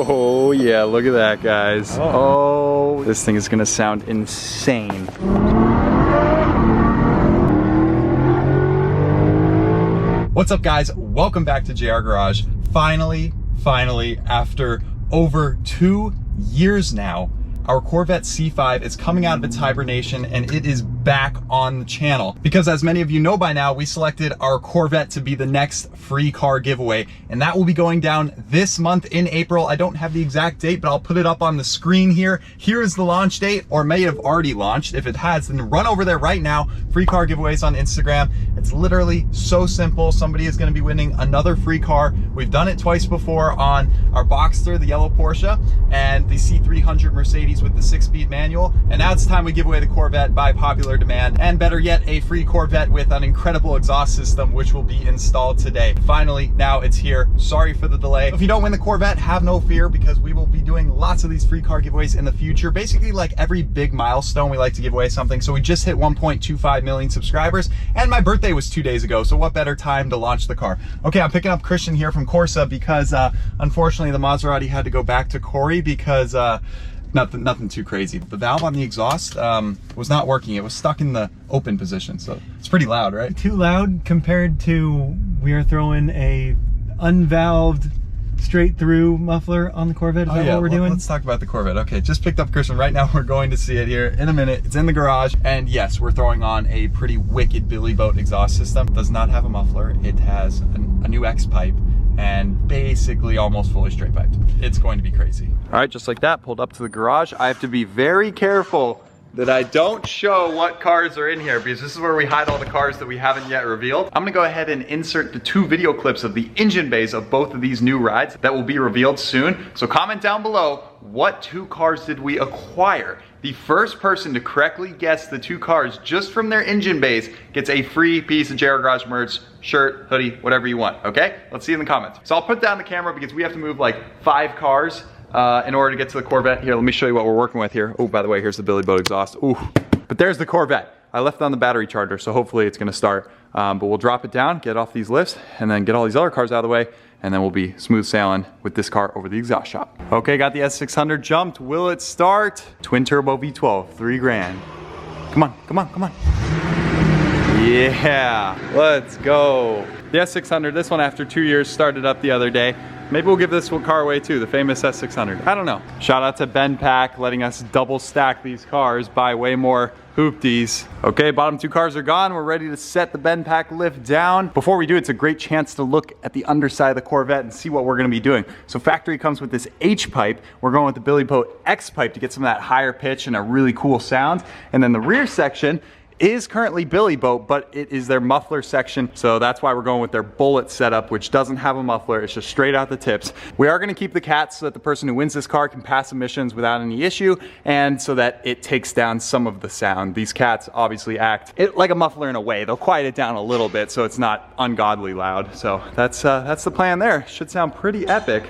Oh yeah, look at that, guys. Oh, this thing is gonna sound insane. What's up, guys? Welcome back to JR Garage. Finally, after over 2 years now, our Corvette C5 is coming out of its hibernation and it is back on the channel. Because as many of you know by now, we selected our Corvette to be the next free car giveaway, and that will be going down this month in April. I don't have the exact date, but I'll put it up on the screen here. Here is the launch date, or may have already launched. If it has, then run over there right now. Free car giveaways on Instagram. It's literally so simple. Somebody is gonna be winning another free car. We've done it twice before on our Boxster, the yellow Porsche, and the C300 Mercedes with the 6-speed manual. And now it's time we give away the Corvette by popular demand, and better yet, a free Corvette with an incredible exhaust system, which will be installed today. Finally, now it's here. Sorry for the delay. If you don't win the Corvette, have no fear, because we will be doing lots of these free car giveaways in the future. Basically, like every big milestone, we like to give away something. So we just hit 1.25 million subscribers, and my birthday was 2 days ago, so what better time to launch the car? Okay, I'm picking up Christian here from Corsa because unfortunately the Maserati had to go back to Corey because nothing too crazy. The valve on the exhaust was not working. It was stuck in the open position, so it's pretty loud, right? Too loud compared to we are throwing a unvalved straight through muffler on the Corvette. Is that what we're doing? Let's talk about the Corvette. Okay, just picked up Christian. Right now we're going to see it here in a minute. It's in the garage, and yes, we're throwing on a pretty wicked Billy Boat exhaust system. It does not have a muffler. It has a new X pipe and basically almost fully straight piped. It's going to be crazy. All right, just like that, pulled up to the garage. I have to be very careful that I don't show what cars are in here, because this is where we hide all the cars that we haven't yet revealed. I'm gonna go ahead and insert the 2 video clips of the engine bays of both of these new rides that will be revealed soon. So comment down below, what 2 cars did we acquire? The first person to correctly guess the 2 cars just from their engine bays gets a free piece of JR Garage merch, shirt, hoodie, whatever you want, okay? Let's see in the comments. So I'll put down the camera because we have to move like 5 cars in order to get to the Corvette. Here, let me show you what we're working with here. Oh, by the way, here's the Billy Boat exhaust. Ooh, but there's the Corvette. I left on the battery charger, so hopefully it's gonna start. But we'll drop it down, get off these lifts, and then get all these other cars out of the way, and then we'll be smooth sailing with this car over the exhaust shop. Okay, got the S600 jumped. Will it start? Twin turbo V12, 3 grand. Come on, come on, come on. Yeah, let's go. The S600, this one after 2 years, started up the other day. Maybe we'll give this car away too, the famous S600. I don't know. Shout out to Ben Pack letting us double stack these cars, buy way more hoopties. Okay, bottom 2 cars are gone. We're ready to set the Ben Pack lift down. Before we do, it's a great chance to look at the underside of the Corvette and see what we're gonna be doing. So factory comes with this H pipe. We're going with the Billy Boat X pipe to get some of that higher pitch and a really cool sound. And then the rear section is currently Billy Boat, but it is their muffler section, so that's why we're going with their bullet setup, which doesn't have a muffler. It's just straight out the tips. We are gonna keep the cats so that the person who wins this car can pass emissions without any issue, and so that it takes down some of the sound. These cats obviously act like a muffler in a way. They'll quiet it down a little bit so it's not ungodly loud. So that's the plan there. Should sound pretty epic.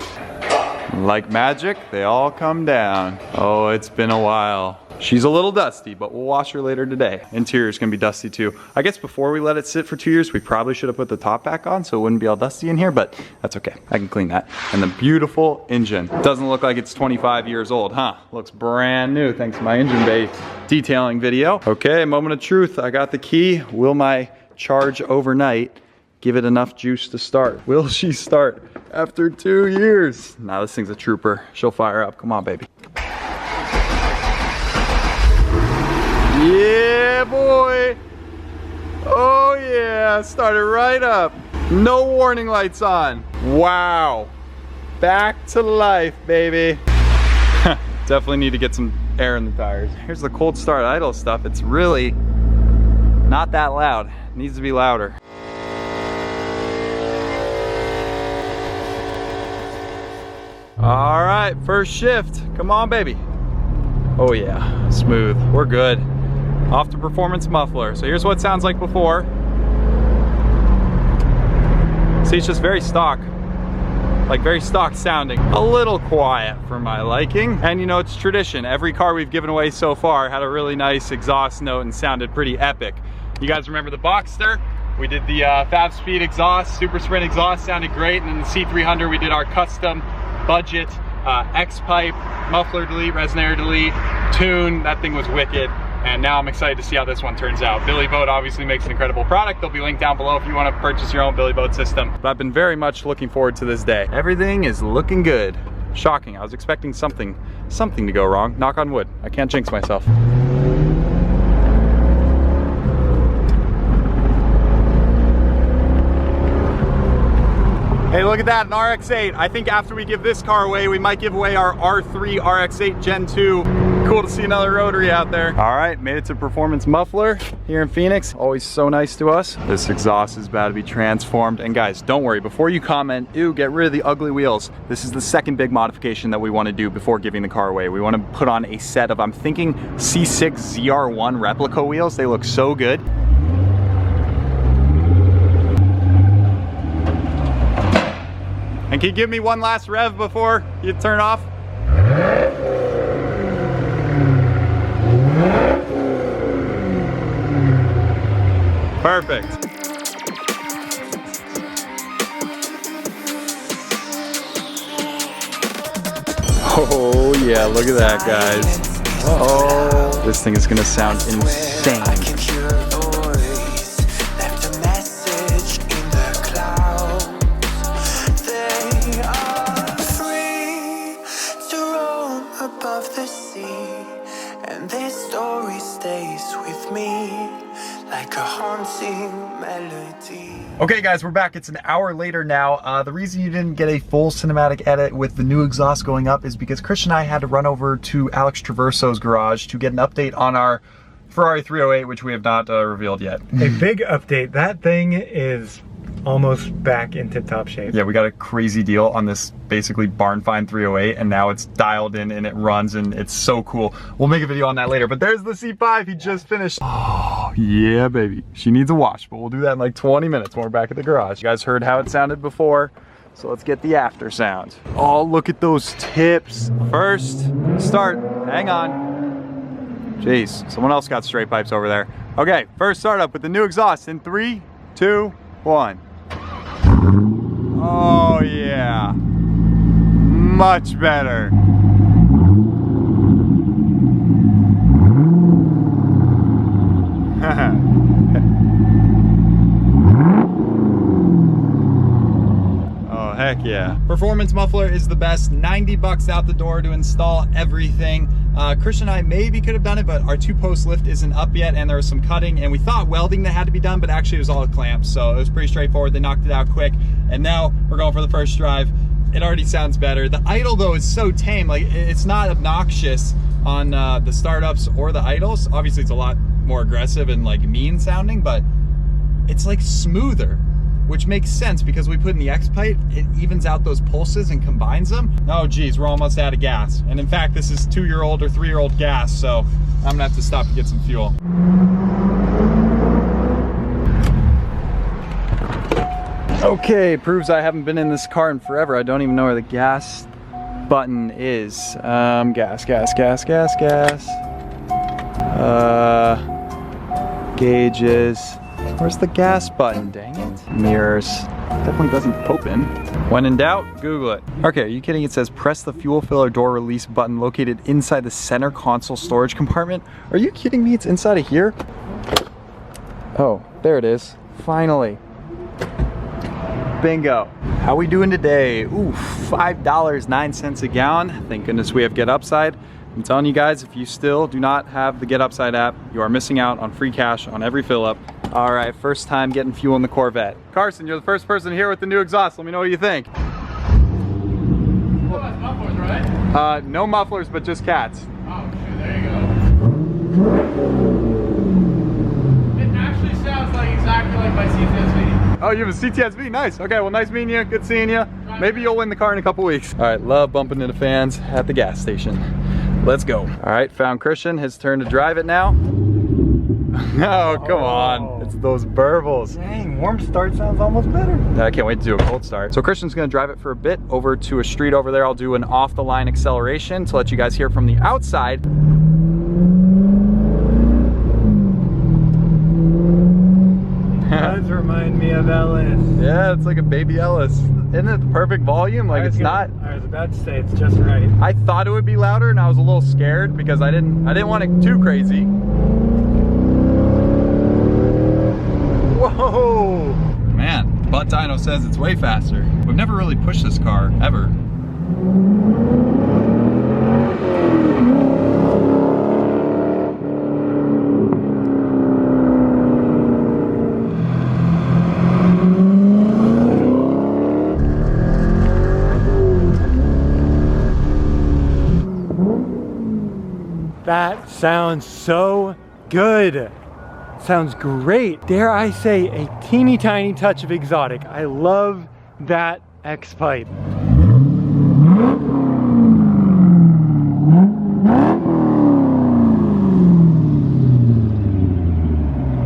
Like magic, they all come down. Oh, it's been a while. She's a little dusty, but we'll wash her later today. Interior is gonna be dusty too. I guess before we let it sit for 2 years, we probably should have put the top back on so it wouldn't be all dusty in here, but that's okay. I can clean that. And the beautiful engine. Doesn't look like it's 25 years old, huh? Looks brand new thanks to my engine bay detailing video. Okay, moment of truth. I got the key. Will my charge overnight give it enough juice to start? Will she start after 2 years? Nah, this thing's a trooper. She'll fire up. Come on, baby. Yeah, boy. Oh yeah, started right up. No warning lights on. Wow. Back to life, baby. Definitely need to get some air in the tires. Here's the cold start idle stuff. It's really not that loud. It needs to be louder. All right, first shift. Come on, baby. Oh yeah, smooth. We're good. Off to performance muffler. So here's what it sounds like before. See, it's just very stock. Like very stock sounding. A little quiet for my liking. And you know, it's tradition. Every car we've given away so far had a really nice exhaust note and sounded pretty epic. You guys remember the Boxster? We did the 5-speed exhaust, super sprint exhaust, sounded great. And then the C300, we did our custom budget X-pipe, muffler delete, resonator delete, tune. That thing was wicked. And now I'm excited to see how this one turns out. Billy Boat obviously makes an incredible product. They'll be linked down below if you want to purchase your own Billy Boat system. But I've been very much looking forward to this day. Everything is looking good. Shocking. I was expecting something to go wrong. Knock on wood. I can't jinx myself. Hey, look at that, an RX-8. I think after we give this car away, we might give away our R3 RX-8 Gen 2. Cool to see another rotary out there. All right, made it to Performance Muffler here in Phoenix. Always so nice to us. This exhaust is about to be transformed. And guys, don't worry, before you comment, ew, get rid of the ugly wheels. This is the second big modification that we want to do before giving the car away. We want to put on a set of, I'm thinking, C6 ZR1 replica wheels. They look so good. And can you give me one last rev before you turn off? Perfect. Oh yeah, look at that, guys. Oh, this thing is gonna sound insane. Okay guys, we're back. It's an hour later now. The reason you didn't get a full cinematic edit with the new exhaust going up is because Christian and I had to run over to Alex Traverso's garage to get an update on our Ferrari 308, which we have not revealed yet. A big update. That thing is almost back in tip-top shape. Yeah, we got a crazy deal on this basically barn find 308, and now it's dialed in and it runs, and it's so cool. We'll make a video on that later, but there's the C5 he just finished. Oh yeah, baby. She needs a wash, but we'll do that in like 20 minutes when we're back at the garage. You guys heard how it sounded before, so let's get the after sound. Oh, look at those tips. First start, hang on. Jeez, someone else got straight pipes over there. Okay, first start up with the new exhaust in 3, 2, 1. Oh yeah, much better. Oh heck yeah. Performance muffler is the best. 90 bucks out the door to install everything. Christian and I maybe could have done it, but our 2-post lift isn't up yet, and there was some cutting, and we thought welding that had to be done, but actually it was all clamps, so it was pretty straightforward. They knocked it out quick, and now we're going for the first drive. It already sounds better. The idle though is so tame. Like, it's not obnoxious on the startups or the idles. Obviously it's a lot more aggressive and like mean sounding, but it's like smoother, which makes sense because we put in the X-pipe, it evens out those pulses and combines them. Oh geez, we're almost out of gas. And in fact, this is 2-year-old or 3-year-old gas, so I'm gonna have to stop to get some fuel. Okay, proves I haven't been in this car in forever. I don't even know where the gas button is. Gas. Gauges. Where's the gas button, dang it? Mirrors. Definitely doesn't open. When in doubt, Google it. Okay, are you kidding? It says press the fuel filler door release button located inside the center console storage compartment. Are you kidding me? It's inside of here? Oh, there it is. Finally. Bingo. How we doing today? Ooh, $5.09 a gallon. Thank goodness we have Get Upside. I'm telling you guys, if you still do not have the Get Upside app, you are missing out on free cash on every fill up. All right, first time getting fuel in the Corvette. Carson, you're the first person here with the new exhaust. Let me know what you think. Well, that's mufflers, right? No mufflers, but just cats. Oh, shoot, there you go. It actually sounds like exactly like my CTSV. Oh, you have a CTSV, nice. Okay, well, nice meeting you, good seeing you. Maybe you'll win the car in a couple weeks. All right, love bumping into fans at the gas station. Let's go. All right, found Christian, his turn to drive it now. Oh, come on. It's those burbles. Dang, warm start sounds almost better. I can't wait to do a cold start. So Christian's gonna drive it for a bit over to a street over there. I'll do an off the line acceleration to let you guys hear from the outside. It does remind me of Ellis. Yeah, it's like a baby Ellis. Isn't it the perfect volume? Like it's not. I was about to say it's just right. I thought it would be louder, and I was a little scared because I didn't want it too crazy. Whoa! Man, Butt Dino says it's way faster. We've never really pushed this car ever. That sounds so good. Sounds great. Dare I say a teeny tiny touch of exotic. I love that X pipe.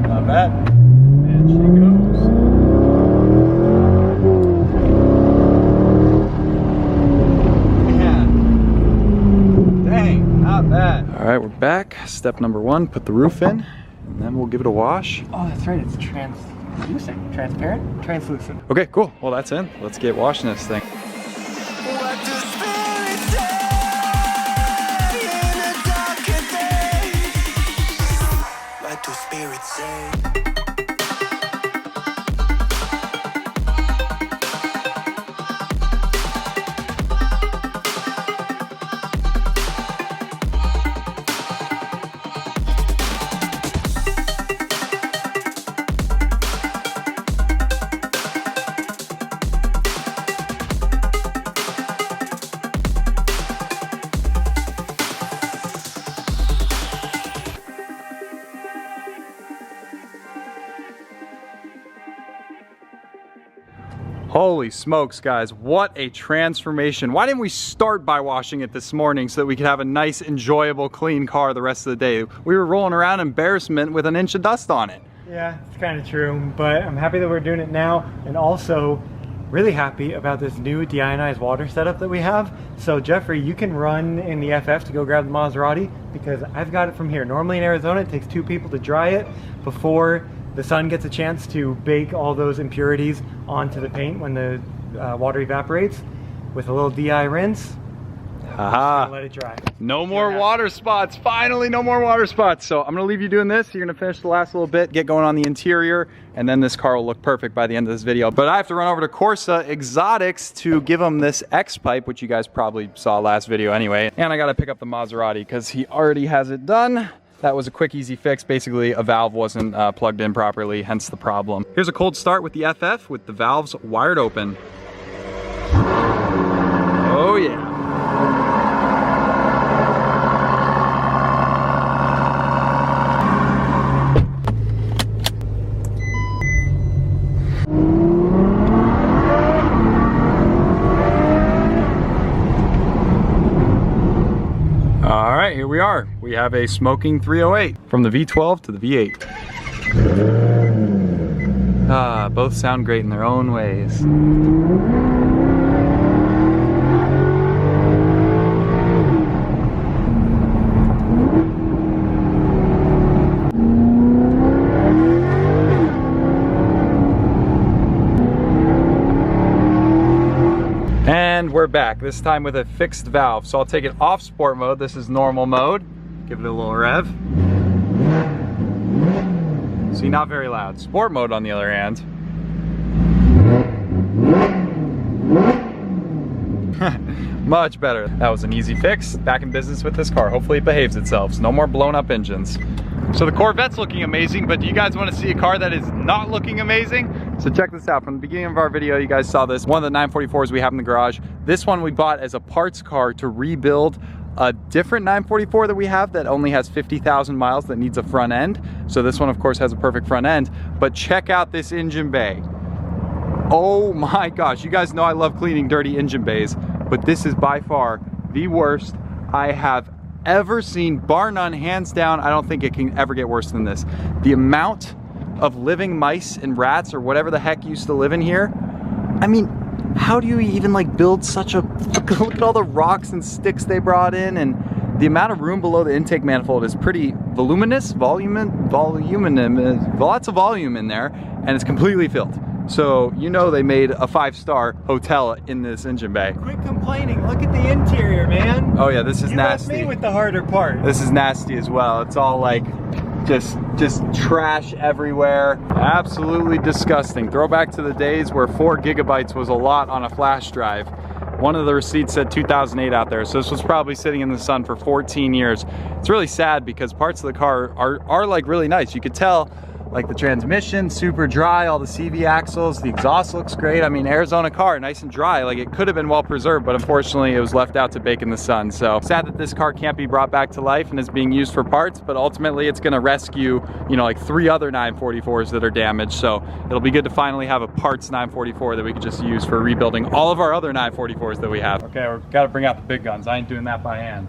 Not bad. And she goes. Man. Dang, not bad. All right, we're back. Step number 1, put the roof in, and then we'll give it a wash. Oh, that's right. It's translucent. Transparent? Translucent. Okay, cool. Well, that's in. Let's get washing this thing. What do spirits say in a darker day? What do spirits say? Holy smokes, guys, what a transformation. Why didn't we start by washing it this morning so that we could have a nice, enjoyable, clean car the rest of the day? We were rolling around in embarrassment with an inch of dust on it. Yeah, it's kind of true, but I'm happy that we're doing it now, and also really happy about this new deionized water setup that we have. So Jeffrey, you can run in the FF to go grab the Maserati because I've got it from here. Normally in Arizona, it takes 2 people to dry it before the sun gets a chance to bake all those impurities onto the paint when the water evaporates. With a little DI rinse, Haha. let it dry. No more water spots. Finally, no more water spots. So I'm gonna leave you doing this. You're gonna finish the last little bit, get going on the interior, and then this car will look perfect by the end of this video. But I have to run over to Corsa Exotics to give them this X pipe, which you guys probably saw last video anyway. And I gotta pick up the Maserati because he already has it done. That was a quick, easy fix. Basically, a valve wasn't plugged in properly, hence the problem. Here's a cold start with the FF with the valves wired open. Oh yeah. All right, here we are. We have a smoking 308 from the V12 to the V8. Ah, both sound great in their own ways. And we're back, this time with a fixed valve. So I'll take it off sport mode. This is normal mode. Give it a little rev. See, not very loud. Sport mode, on the other hand. Much better. That was an easy fix. Back in business with this car. Hopefully it behaves itself. So no more blown up engines. So the Corvette's looking amazing, but do you guys want to see a car that is not looking amazing? So check this out. From the beginning of our video, you guys saw this. One of the 944s we have in the garage. This one we bought as a parts car to rebuild a different 944 that we have that only has 50,000 miles that needs a front end. So this one, of course, has a perfect front end. But check out this engine bay. Oh my gosh. You guys know I love cleaning dirty engine bays, but this is by far the worst I have ever seen, bar none, hands down. I don't think it can ever get worse than this. The amount of living mice and rats or whatever the heck used to live in here. I mean, how do you even like build such a, look at all the rocks and sticks they brought in, and the amount of room below the intake manifold is pretty voluminous, lots of volume in there, and it's completely filled. So you know they made a 5-star hotel in this engine bay. Quit complaining. Look at the interior, man. Oh yeah, this is you nasty. left me with the harder part. This is nasty as well. It's all like just trash everywhere. Absolutely disgusting. Throwback to the days where 4 gigabytes was a lot on a flash drive. One of the receipts said 2008 out there, so this was probably sitting in the sun for 14 years. It's really sad because parts of the car are like really nice. You could tell like the transmission, super dry, all the CV axles, the exhaust looks great. I mean, Arizona car, nice and dry. Like it could have been well preserved, but unfortunately it was left out to bake in the sun. So sad that this car can't be brought back to life and is being used for parts, but ultimately it's gonna rescue, you know, like 3 other 944s that are damaged. So it'll be good to finally have a parts 944 that we could just use for rebuilding all of our other 944s that we have. Okay, we've got to bring out the big guns. I ain't doing that by hand.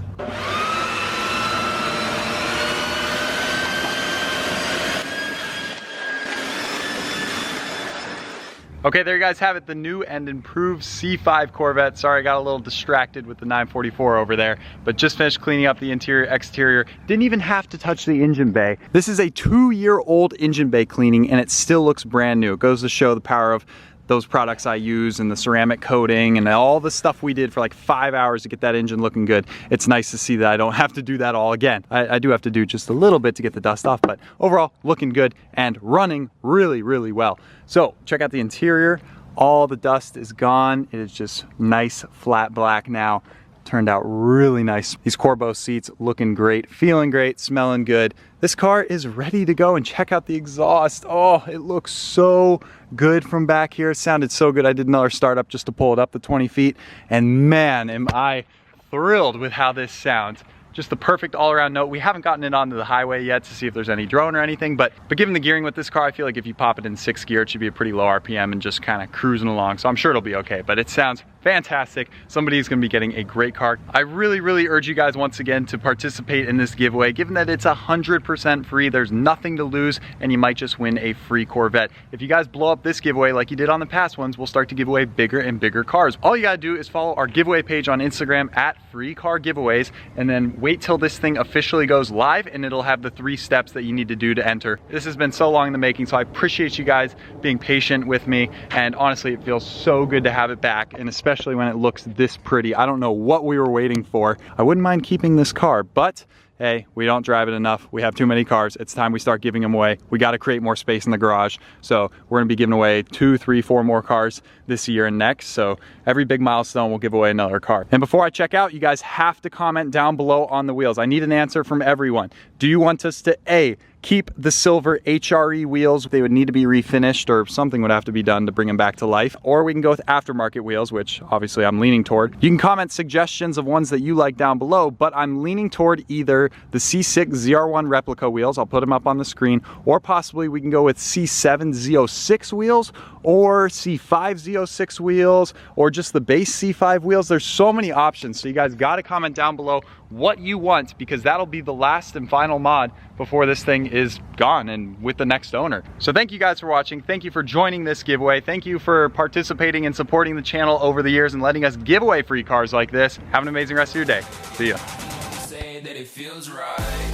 Okay, there you guys have it, the new and improved C5 Corvette. Sorry, I got a little distracted with the 944 over there, but just finished cleaning up the interior, exterior. Didn't even have to touch the engine bay. This is a 2-year-old engine bay cleaning and it still looks brand new. It goes to show the power of those products I use and the ceramic coating and all the stuff we did for like 5 hours to get that engine looking good. It's nice to see that I don't have to do that all again. I do have to do just a little bit to get the dust off, but overall looking good and running really, really well. So check out the interior. All the dust is gone. It is just nice flat black now. Turned out really nice. These Corbo seats looking great, feeling great, smelling good. This car is ready to go, and check out the exhaust. Oh, it looks so good from back here. It sounded so good. I did another startup just to pull it up the 20 feet, and man, am I thrilled with how this sounds. Just the perfect all-around note. We haven't gotten it onto the highway yet to see if there's any drone or anything, but given the gearing with this car, I feel like if you pop it in 6th gear, it should be a pretty low RPM and just kind of cruising along. So I'm sure it'll be okay, but it sounds fantastic. Somebody's gonna be getting a great car. I really, really urge you guys once again to participate in this giveaway. Given that it's 100% free, there's nothing to lose, and you might just win a free Corvette. If you guys blow up this giveaway like you did on the past ones, we'll start to give away bigger and bigger cars. All you gotta do is follow our giveaway page on Instagram at Free Car Giveaways, and then wait till this thing officially goes live, and it'll have the 3 steps that you need to do to enter. This has been so long in the making, so I appreciate you guys being patient with me, and honestly, it feels so good to have it back, and especially when it looks this pretty. I don't know what we were waiting for. I wouldn't mind keeping this car, but hey, we don't drive it enough. We have too many cars. It's time we start giving them away. We got to create more space in the garage. So we're going to be giving away 2, 3, 4 more cars this year and next. So every big milestone, we'll give away another car. And before I check out, you guys have to comment down below on the wheels. I need an answer from everyone. Do you want us to A, keep the silver HRE wheels? They would need to be refinished, or something would have to be done to bring them back to life. Or we can go with aftermarket wheels, which obviously I'm leaning toward. You can comment suggestions of ones that you like down below, but I'm leaning toward either the C6 ZR1 replica wheels, I'll put them up on the screen, or possibly we can go with C7 Z06 wheels, or C5 Z06 wheels, or just the base C5 wheels. There's so many options, so you guys gotta comment down below what you want, because that'll be the last and final mod before this thing is gone and with the next owner. So thank you guys for watching. Thank you for joining this giveaway. Thank you for participating and supporting the channel over the years and letting us give away free cars like this. Have an amazing rest of your day. See ya. Say that it feels right.